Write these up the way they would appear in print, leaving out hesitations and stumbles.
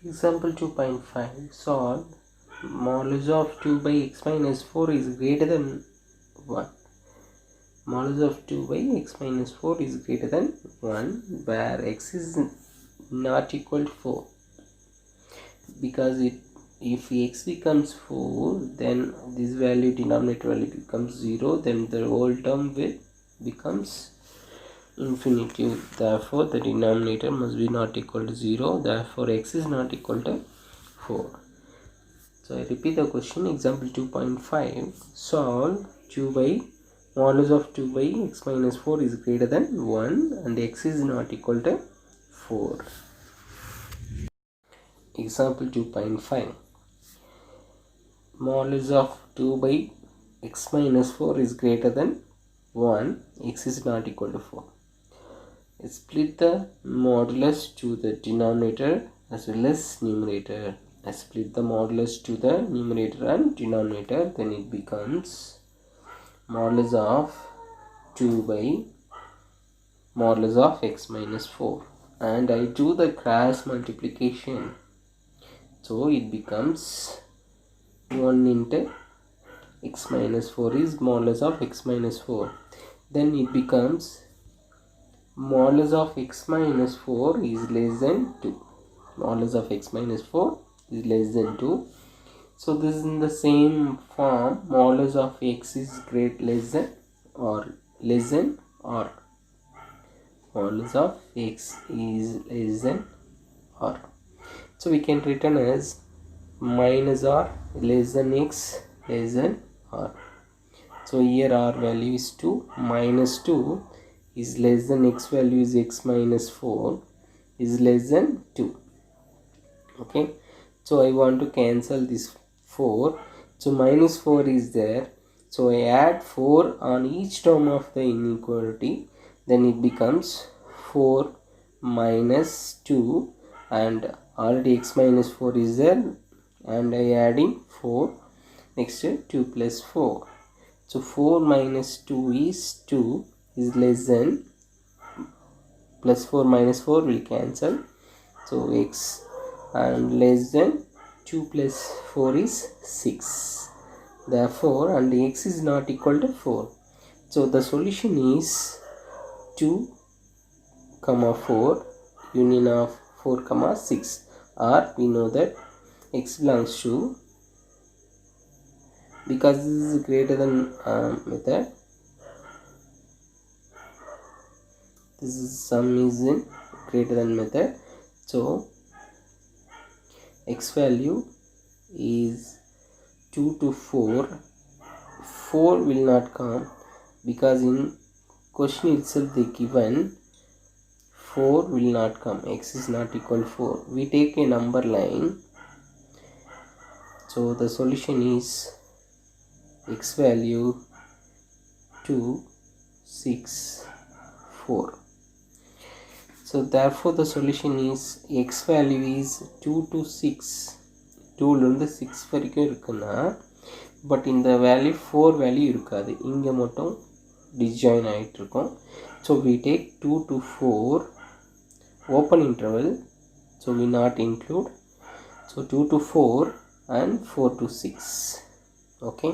Example 2.5. Solve. Modulus of 2 by x minus 4 is greater than 1. Modulus of 2 by x minus 4 is greater than 1 where x is not equal to 4. Because if x becomes 4, then this value, denominator value, becomes 0, then the whole term will becomes infinitive. Therefore the denominator must be not equal to 0. Therefore x is not equal to 4. So I repeat the question. Example 2.5. Solve 2 by modulus of 2 by x minus 4 is greater than 1 and x is not equal to 4. Example 2.5. Modulus of 2 by x minus 4 is greater than 1, x is not equal to 4. Split the modulus to the denominator as well as numerator. I split the modulus to the numerator and denominator, then it becomes modulus of 2 by modulus of x minus 4, and I do the cross multiplication, so it becomes 1 into x minus 4 is modulus of x minus 4. Then it becomes modulus of x minus 4 is less than 2. Modulus of x minus 4 is less than 2. So this is in the same form. Modulus of x is less than or less than or. Modulus of x is less than or. So we can written as minus or less than x less than or. So here r value is 2, minus 2 is less than x value is x minus 4 is less than 2. Okay, so I want to cancel this 4, so minus 4 is there, so I add 4 on each term of the inequality, then it becomes 4 minus 2, and already x minus 4 is there, and I adding 4, next 2 plus 4, so 4 minus 2 is 2 is less than, plus 4 minus 4 will cancel, so x and less than 2 plus 4 is 6. Therefore, and x is not equal to 4. So the solution is 2 comma 4 union of 4 comma 6, or we know that x belongs to, because this is greater than method, this is sum is in greater than method, so x value is 2 to 4. 4 will not come because in question itself they given 4 will not come, x is not equal to 4. We take a number line, so the solution is x value 2, 6, 4. So therefore the solution is x value is 2 to 6. 2 ல 6 வரைக்கும் இருக்குன்னா, but இந்த value 4 value இருக்காது, இங்கே மட்டும் disjoin ஆகிட்டு இருக்கும். So we take 2 to 4 open interval, so we not include, so 2 to 4 and 4 to 6. Okay,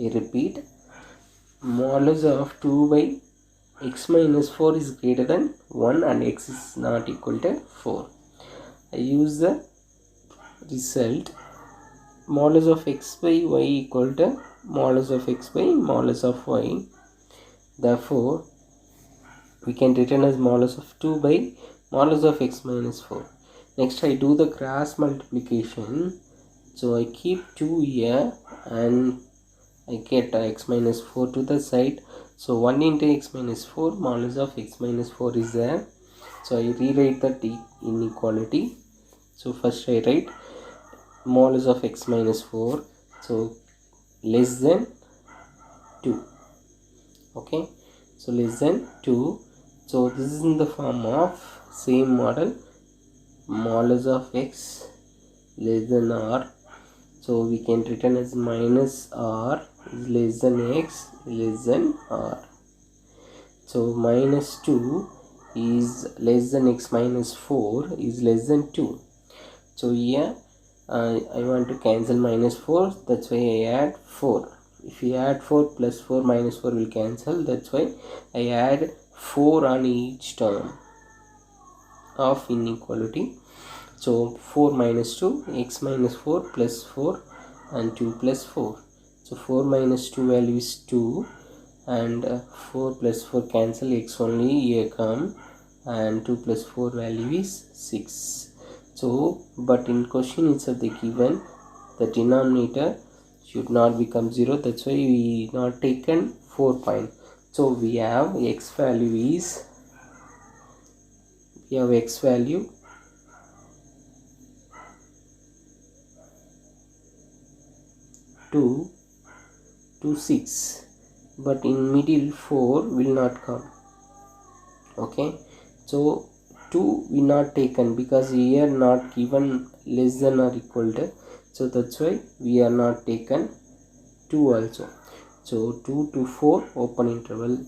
I repeat, modulus of 2 by x minus 4 is greater than 1 and x is not equal to 4. I use the result modulus of x by y equal to modulus of x by modulus of y. Therefore, we can written as modulus of 2 by modulus of x minus 4. Next I do the cross multiplication, so I keep 2 here and I get x minus 4 to the side. So 1 into x minus 4, modulus of x minus 4 is there. So I rewrite the inequality. So first I write modulus of x minus 4, so less than 2. Okay, so less than 2. So this is in the form of same model, modulus of x less than r. So we can written as minus r is less than x less than r. So minus 2 is less than x minus 4 is less than 2. So here I want to cancel minus 4, that's why I add 4. If you add 4 plus 4 minus 4 will cancel, that's why I add 4 on each term of inequality. So 4 minus 2, x minus 4 plus 4 and 2 plus 4. So 4 minus 2 value is 2 and 4 plus 4 cancel, x only here come, and 2 plus 4 value is 6. So but in question itself they given the denominator should not become 0, that's why we not taken 4 point. So we have x value 2 to 6, but in middle 4 will not come. Okay, so 2 we not taken because here not given less than or equal to, so that's why we are not taken 2 also. So 2 to 4 open interval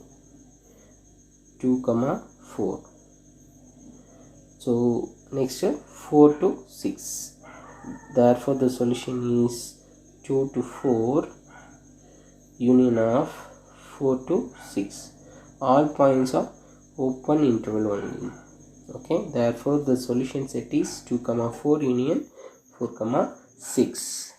2 comma 4. So next 4 to 6, therefore the solution is 2 to 4 union of 4 to 6. All points are open interval only. Okay, therefore the solution set is 2 comma 4 union 4 comma 6.